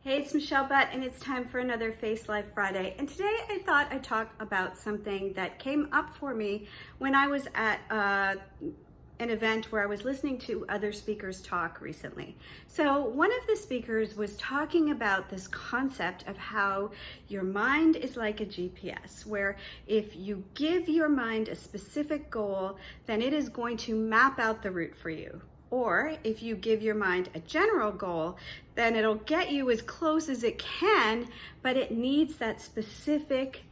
Hey, it's Michelle Butt, and it's time for another Face Life Friday. And today I thought I'd talk about something that came up for me when I was at an event where I was listening to other speakers talk recently. So one of the speakers was talking about this concept of how your mind is like a GPS, where if you give your mind a specific goal, then it is going to map out the route for you. Or if you give your mind a general goal, then it'll get you as close as it can, but it needs that specific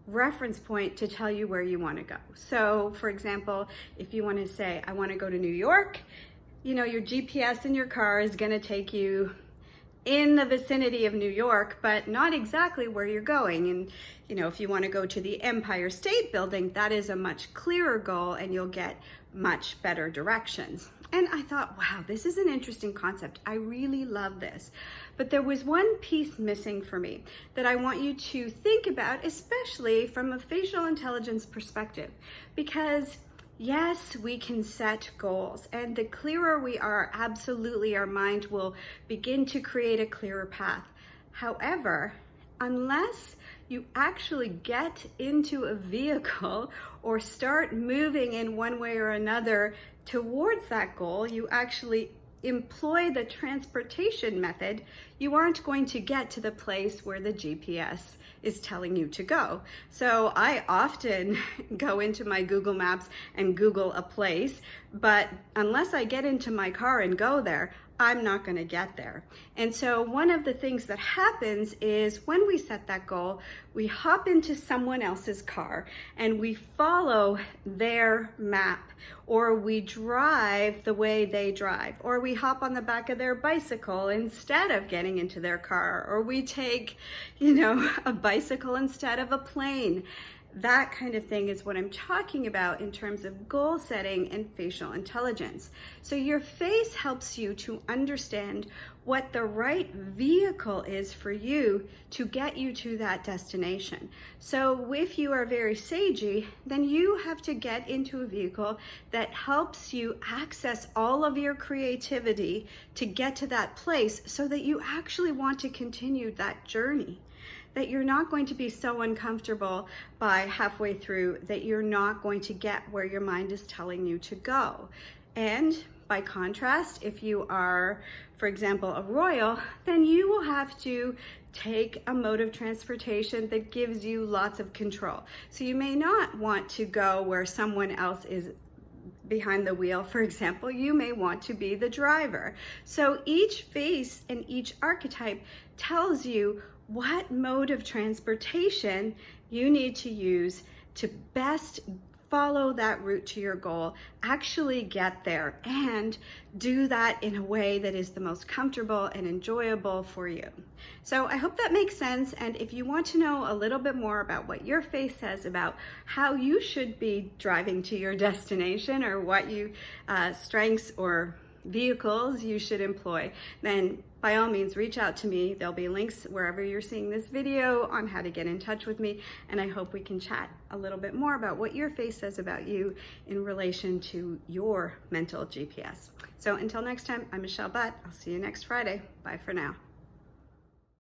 reference point to tell you where you want to go. So for example, if you want to say, I want to go to New York, your GPS in your car is going to take you in the vicinity of New York, but not exactly where you're going. And if you want to go to the Empire State Building, that is a much clearer goal and you'll get much better directions. And I thought, wow, this is an interesting concept. I really love this. But there was one piece missing for me that I want you to think about, especially from a facial intelligence perspective, because yes, we can set goals, and the clearer we are, absolutely our mind will begin to create a clearer path. However, unless you actually get into a vehicle or start moving in one way or another towards that goal, you actually employ the transportation method, you aren't going to get to the place where the GPS is telling you to go. So I often go into my Google Maps and Google a place, but unless I get into my car and go there, I'm not going to get there. And so one of the things that happens is when we set that goal, we hop into someone else's car and we follow their map, or we drive the way they drive, or we hop on the back of their bicycle instead of getting into their car, or we take, a bicycle instead of a plane. That kind of thing is what I'm talking about in terms of goal setting and facial intelligence. So your face helps you to understand what the right vehicle is for you to get you to that destination. So if you are very sagey, then you have to get into a vehicle that helps you access all of your creativity to get to that place so that you actually want to continue that journey. That you're not going to be so uncomfortable by halfway through that you're not going to get where your mind is telling you to go. And by contrast, if you are, for example, a royal, then you will have to take a mode of transportation that gives you lots of control. So you may not want to go where someone else is behind the wheel, for example. You may want to be the driver. So each face and each archetype tells you what mode of transportation you need to use to best follow that route to your goal, actually get there, and do that in a way that is the most comfortable and enjoyable for you. So I hope that makes sense, and if you want to know a little bit more about what your face says about how you should be driving to your destination, or what strengths or vehicles you should employ, then by all means reach out to me. There'll be links wherever you're seeing this video on how to get in touch with me, and I hope we can chat a little bit more about what your face says about you in relation to your mental GPS. So until next time, I'm Michelle Butt. I'll see you next Friday. Bye for now.